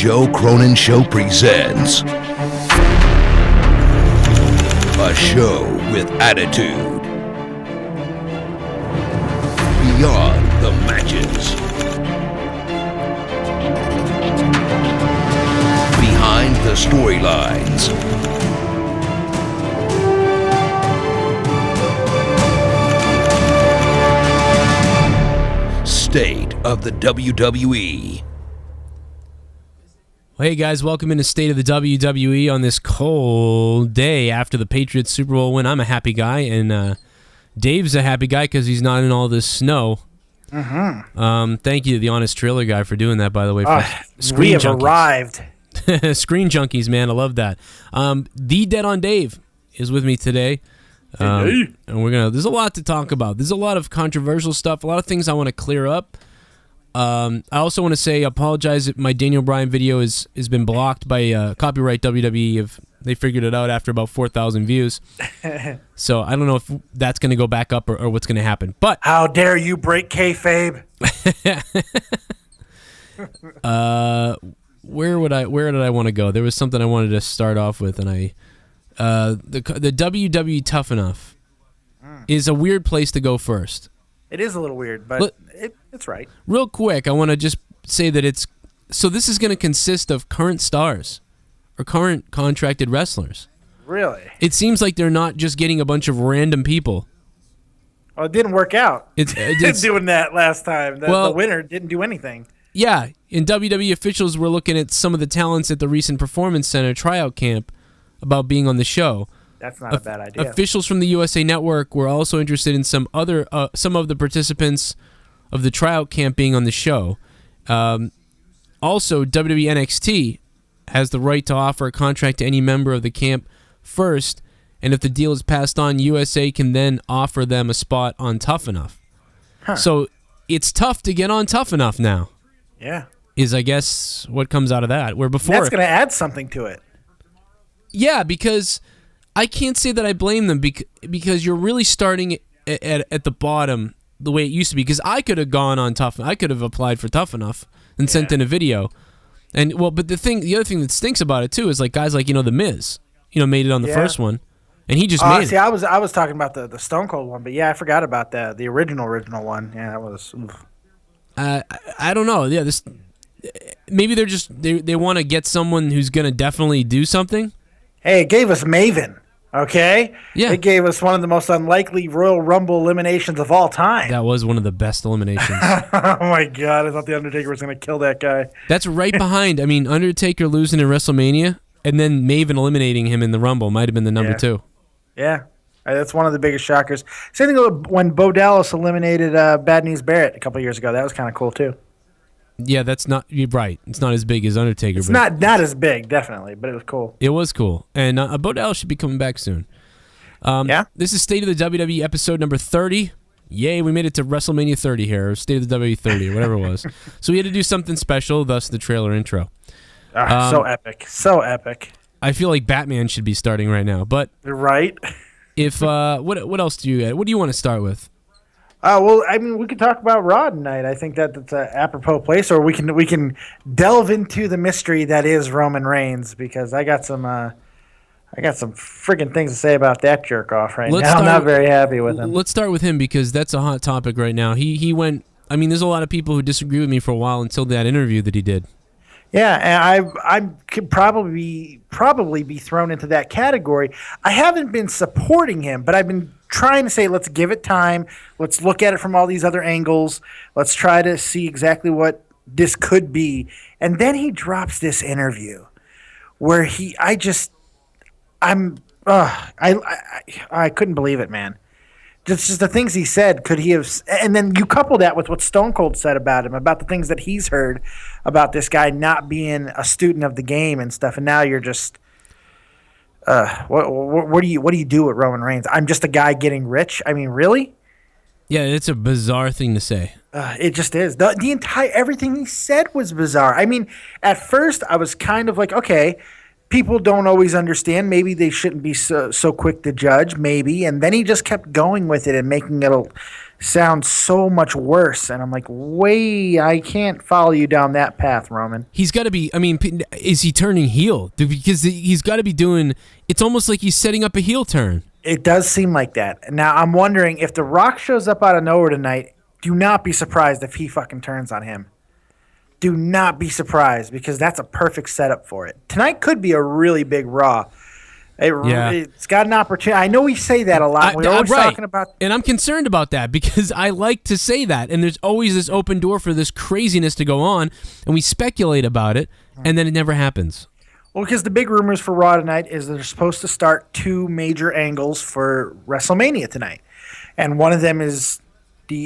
Joe Cronin Show presents a show with attitude. Beyond the matches. Behind the storylines. State of the WWE. Well, hey guys, welcome into State of the WWE on this cold day after the Patriots Super Bowl win. I'm a happy guy, and Dave's a happy guy because he's not in all this snow. Thank you to the Honest Trailer guy for doing that, by the way. We have arrived. Screen junkies, man, I love that. The Dead on Dave is with me today. And there's a lot to talk about. There's a lot of controversial stuff, a lot of things I want to clear up. I also want to say, apologize if my Daniel Bryan video has been blocked by copyright WWE. If they figured it out after about 4,000 views. So I don't know if that's going to go back up or what's going to happen. But how dare you break kayfabe? Where did I want to go? There was something I wanted to start off with, and the WWE Tough Enough is a weird place to go first. It is a little weird, but it's right. Real quick, I want to just say that this is going to consist of current stars or current contracted wrestlers. Really? It seems like they're not just getting a bunch of random people. Oh, it didn't work out. It's doing that last time. The winner didn't do anything. Yeah, and WWE officials were looking at some of the talents at the recent Performance Center tryout camp about being on the show. That's not a bad idea. Officials from the USA Network were also interested in some of the participants of the tryout camp being on the show. Also, WWE NXT has the right to offer a contract to any member of the camp first, and if the deal is passed on, USA can then offer them a spot on Tough Enough. Huh. So it's tough to get on Tough Enough now. Yeah. Is, I guess, what comes out of that. Where before, that's going to add something to it. Yeah, because I can't say that I blame them because you're really starting at the bottom the way it used to be. Because I could have gone on I could have applied for Tough Enough and sent in a video. And but the other thing that stinks about it too is like guys like The Miz, made it on the first one, and he just made it. I was talking about the Stone Cold one, but yeah, I forgot about the original one. Yeah, that was. Oof. I don't know. Yeah, maybe they want to get someone who's gonna definitely do something. Hey, it gave us Maven, okay? Yeah. It gave us one of the most unlikely Royal Rumble eliminations of all time. That was one of the best eliminations. Oh, my God. I thought The Undertaker was going to kill that guy. That's right behind. Undertaker losing in WrestleMania, and then Maven eliminating him in the Rumble might have been the number two. Yeah. That's one of the biggest shockers. Same thing when Bo Dallas eliminated Bad News Barrett a couple years ago. That was kind of cool, too. Yeah, you're right. It's not as big as Undertaker. It's not as big, definitely, but it was cool. It was cool. And Bo Dallas should be coming back soon. This is State of the WWE episode number 30. Yay, we made it to WrestleMania 30 here, or State of the WWE 30, or whatever it was. So we had to do something special, thus the trailer intro. So epic. So epic. I feel like Batman should be starting right now. But right. If what else do you what do you want to start with? We could talk about Raw tonight. I think that's an apropos place, or we can delve into the mystery that is Roman Reigns, because I got some friggin' things to say about that jerk off now. I'm not very happy with him. Let's start with him because that's a hot topic right now. He went. There's a lot of people who disagree with me for a while until that interview that he did. Yeah, and I could probably be thrown into that category. I haven't been supporting him, but I've been trying to say, let's give it time. Let's look at it from all these other angles. Let's try to see exactly what this could be. And then he drops this interview where I couldn't believe it, man. Just the things he said, could he have? And then you couple that with what Stone Cold said about him, about the things that he's heard about this guy not being a student of the game and stuff. And now you're just, what do you do with Roman Reigns? I'm just a guy getting rich. Really? Yeah, it's a bizarre thing to say. It just is. The entire everything he said was bizarre. At first I was kind of like, okay, people don't always understand. Maybe they shouldn't be so quick to judge, maybe. And then he just kept going with it and making it sound so much worse. And I'm like, wait, I can't follow you down that path, Roman. He's got to be, I mean, is he turning heel? Because he's got to be doing, it's almost like he's setting up a heel turn. It does seem like that. Now, I'm wondering if The Rock shows up out of nowhere tonight, do not be surprised if he fucking turns on him. Do not be surprised, because that's a perfect setup for it. Tonight could be a really big Raw. It's got an opportunity. I know we say that a lot. We're always talking about... And I'm concerned about that, because I like to say that, and there's always this open door for this craziness to go on, and we speculate about it, and then it never happens. Well, because the big rumors for Raw tonight is they're supposed to start 2 major angles for WrestleMania tonight. And one of them is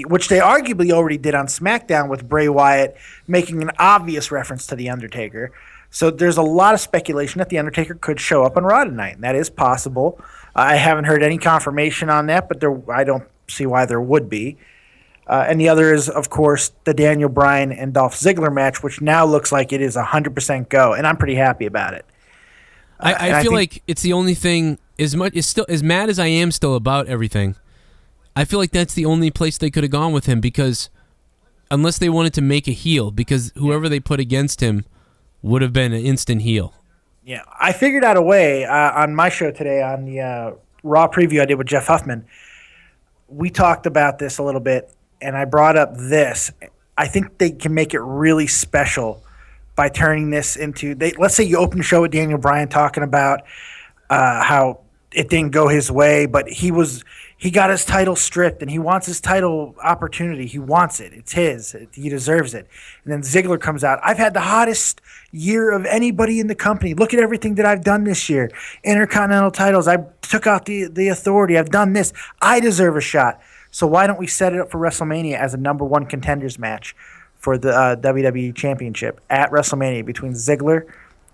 which they arguably already did on SmackDown with Bray Wyatt making an obvious reference to The Undertaker. So there's a lot of speculation that The Undertaker could show up on Raw tonight, and that is possible. I haven't heard any confirmation on that, but I don't see why there would be. And the other is, of course, the Daniel Bryan and Dolph Ziggler match, which now looks like it is 100% go, and I'm pretty happy about it. I feel like it's the only thing, as mad as I am still about everything, I feel like that's the only place they could have gone with him, because unless they wanted to make a heel, because whoever they put against him would have been an instant heel. Yeah, I figured out a way on my show today, on the Raw preview I did with Jeff Huffman. We talked about this a little bit, and I brought up this. I think they can make it really special by turning this into, let's say you open the show with Daniel Bryan talking about how it didn't go his way, but he got his title stripped, and he wants his title opportunity. He wants it. It's his. He deserves it. And then Ziggler comes out. I've had the hottest year of anybody in the company. Look at everything that I've done this year. Intercontinental titles. I took out the authority. I've done this. I deserve a shot. So why don't we set it up for WrestleMania as a #1 contenders match for the WWE Championship at WrestleMania between Ziggler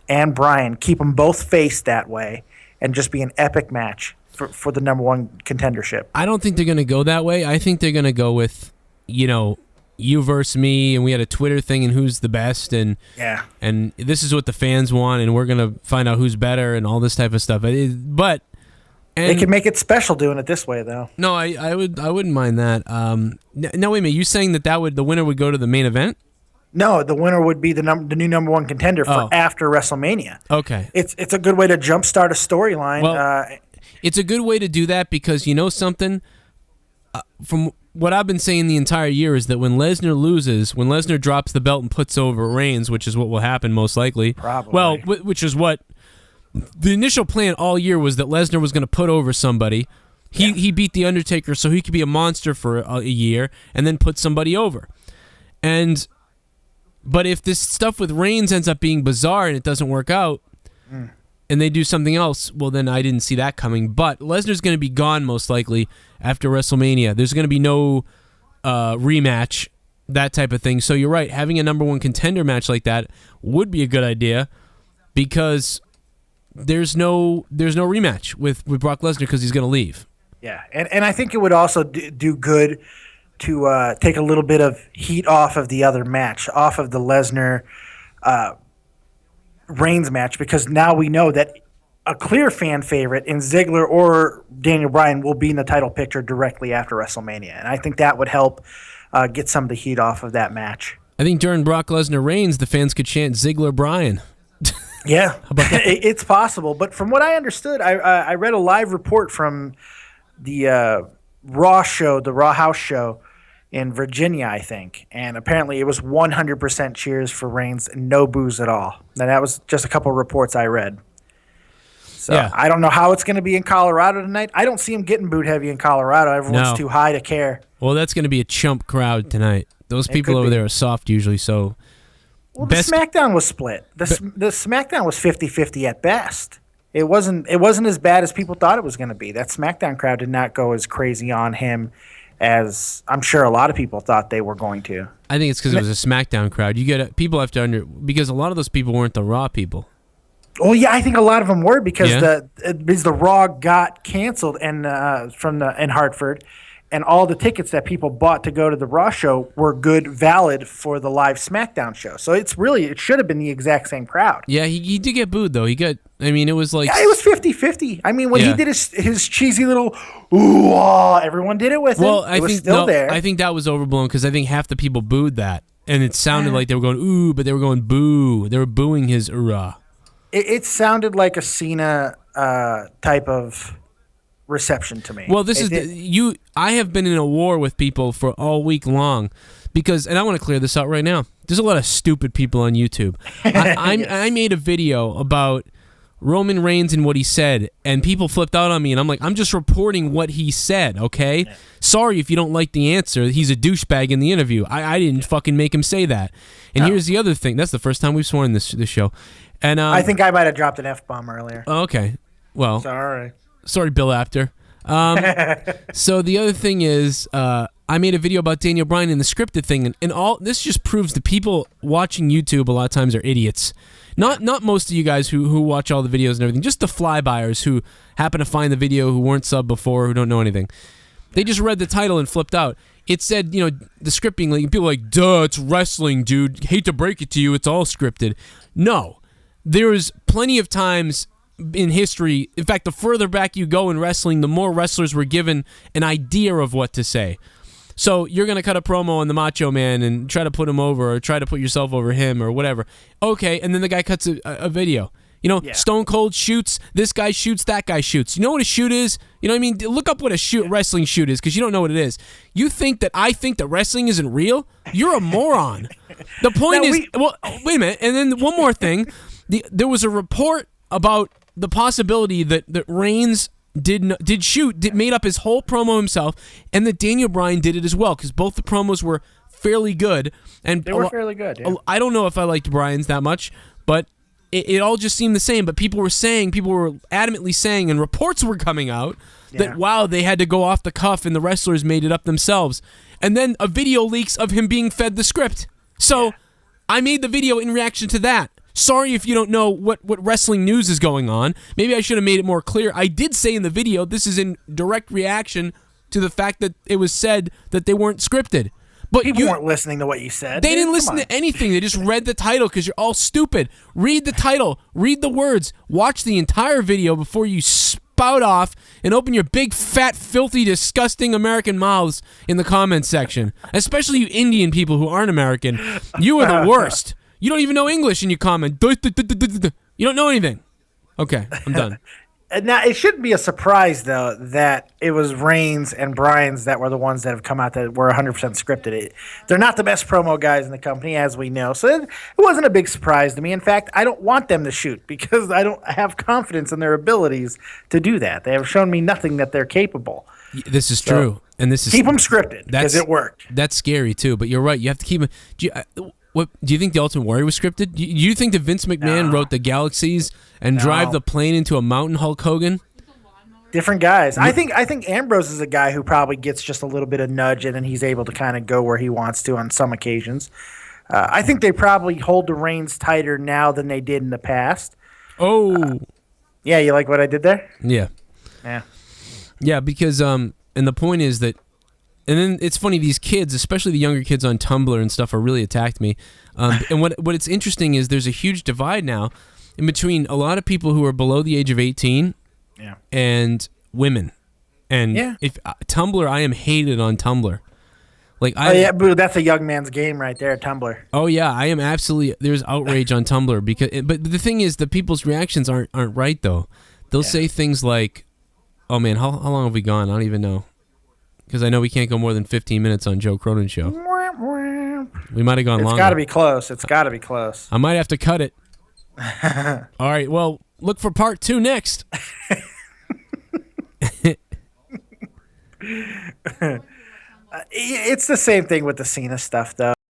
and Bryan? Keep them both faced that way and just be an epic match for the #1 contendership. I don't think they're going to go that way. I think they're going to go with, you versus me, and we had a Twitter thing, and who's the best, and this is what the fans want, and we're going to find out who's better, and all this type of stuff. But they can make it special doing it this way, though. No, I wouldn't mind that. Now wait a minute, you saying that the winner would go to the main event? No, the winner would be the new #1 contender for after WrestleMania. Okay, it's a good way to jumpstart a storyline. Well, it's a good way to do that, because you know something. From what I've been saying the entire year is that when Lesnar drops the belt and puts over Reigns, which is what will happen most likely. Probably. Well, which is what the initial plan all year was, that Lesnar was going to put over somebody. He beat The Undertaker so he could be a monster for a year and then put somebody over. But if this stuff with Reigns ends up being bizarre and it doesn't work out, and they do something else, well, then I didn't see that coming. But Lesnar's going to be gone most likely after WrestleMania. There's going to be no rematch, that type of thing. So you're right, having a #1 contender match like that would be a good idea, because there's no rematch with Brock Lesnar, because he's going to leave. Yeah, and I think it would also do good to take a little bit of heat off of the other match, off of the Lesnar Reigns match, because now we know that a clear fan favorite in Ziggler or Daniel Bryan will be in the title picture directly after WrestleMania, and I think that would help get some of the heat off of that match. I think during Brock Lesnar Reigns, the fans could chant Ziggler Bryan. Yeah, it's possible. But from what I understood, I read a live report from the Raw show, the Raw House show in Virginia, I think. And apparently it was 100% cheers for Reigns and no boos at all. And that was just a couple of reports I read. So yeah. I don't know how it's going to be in Colorado tonight. I don't see him getting booed heavy in Colorado. Everyone's too high to care. Well, that's going to be a chump crowd tonight. Those people over there are soft usually, so... Well, the SmackDown was split. The SmackDown was 50-50 at best. It wasn't as bad as people thought it was going to be. That SmackDown crowd did not go as crazy on him as I'm sure a lot of people thought they were going to. I think it's because it was a SmackDown crowd. People have to because a lot of those people weren't the Raw people. Oh yeah, I think a lot of them were because the Raw got canceled in Hartford, and all the tickets that people bought to go to the Raw show were valid for the live SmackDown show. So it should have been the exact same crowd. Yeah, he did get booed though. It was like, yeah, it was 50-50. I mean, when he did his cheesy little ooh, everyone did it with him. Well, It was still there. I think that was overblown because I think half the people booed that, and it sounded like they were going ooh, but they were going boo. They were booing his hoorah. It sounded like a Cena type of reception to me. Well, I have been in a war with people for all week long because, and I want to clear this out right now. There's a lot of stupid people on YouTube. I made a video about Roman Reigns and what he said, and people flipped out on me, and I'm like, I'm just reporting what he said, okay? Yeah. Sorry if you don't like the answer. He's a douchebag in the interview. I didn't fucking make him say that. And here's the other thing. That's the first time we've sworn in this show. And I think I might have dropped an F-bomb earlier. Okay. Well. Sorry, Bill Apter. So the other thing is, I made a video about Daniel Bryan and the scripted thing, and all this just proves that people watching YouTube a lot of times are idiots. Not most of you guys who watch all the videos and everything, just the flybuyers who happen to find the video, who weren't subbed before, who don't know anything. They just read the title and flipped out. It said, the scripting, like, people are like, duh, it's wrestling, dude. Hate to break it to you, it's all scripted. No. There's plenty of times in history, in fact, the further back you go in wrestling, the more wrestlers were given an idea of what to say. So you're going to cut a promo on the Macho Man and try to put him over or try to put yourself over him or whatever. Okay, and then the guy cuts a video. Stone Cold shoots, this guy shoots, that guy shoots. You know what a shoot is? You know what I mean? Look up what a wrestling shoot is because you don't know what it is. You think that I think that wrestling isn't real? You're a moron. The point well, wait a minute. And then one more thing. There was a report about the possibility that Reigns made up his whole promo himself, and that Daniel Bryan did it as well, because both the promos were fairly good. And they were fairly good, yeah. I don't know if I liked Bryan's that much, but it all just seemed the same. But people were adamantly saying, and reports were coming out, that, wow, they had to go off the cuff, and the wrestlers made it up themselves. And then a video leaks of him being fed the script. So I made the video in reaction to that. Sorry if you don't know what wrestling news is going on. Maybe I should have made it more clear. I did say in the video, this is in direct reaction to the fact that it was said that they weren't scripted. But people weren't listening to what you said. They didn't listen to anything. They just read the title because you're all stupid. Read the title. Read the words. Watch the entire video before you spout off and open your big, fat, filthy, disgusting American mouths in the comments section. Especially you Indian people who aren't American. You are the worst. You don't even know English and you comment. You don't know anything. Okay, I'm done. Now, it shouldn't be a surprise, though, that it was Reigns and Bryan's that were the ones that have come out that were 100% scripted. They're not the best promo guys in the company, as we know. So it wasn't a big surprise to me. In fact, I don't want them to shoot because I don't have confidence in their abilities to do that. They have shown me nothing that they're capable. This is true. And this is keep them scripted because it worked. That's scary, too. But you're right. You have to keep them. What do you think the Ultimate Warrior was scripted? Do you think that Vince McMahon wrote the Galaxies and drive the plane into a mountain, Hulk Hogan? Different guys. I think Ambrose is a guy who probably gets just a little bit of nudge and then he's able to kind of go where he wants to on some occasions. I think they probably hold the reins tighter now than they did in the past. Oh. Yeah, you like what I did there? Yeah. Yeah. Yeah, because and the point is that. And then it's funny, these kids, especially the younger kids on Tumblr and stuff, are really attacked me. And what it's interesting is there's a huge divide now in between a lot of people who are below the age of 18 and women. And if Tumblr, I am hated on Tumblr. Like boo, that's a young man's game right there, Tumblr. Oh yeah, I am absolutely. There's outrage on Tumblr but the thing is, the people's reactions aren't right though. They'll say things like, "Oh man, how long have we gone? I don't even know." Because I know we can't go more than 15 minutes on Joe Cronin's show. We might have gone longer. It's got to be close. It's got to be close. I might have to cut it. All right, well, look for part 2 next. It's the same thing with the Cena stuff, though.